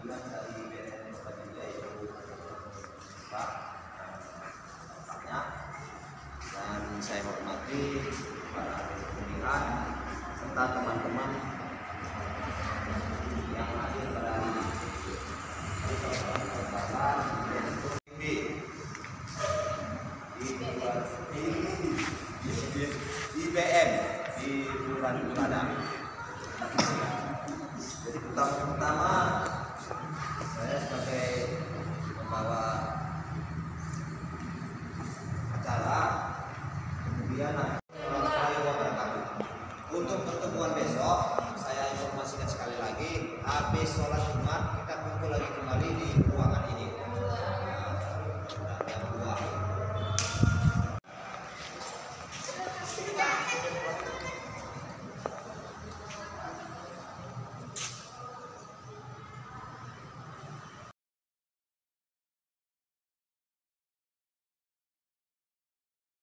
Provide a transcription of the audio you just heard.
perwakilan dari BNN Baginda yaitu Pak Bapaknya, dan saya hormati para pimpinan serta teman-teman yang hadir pada IBM di bulan Ramadan. Jadi pertama saya sebagai pembawa acara, kemudian untuk pertemuan besok saya informasikan sekali lagi, habis sholat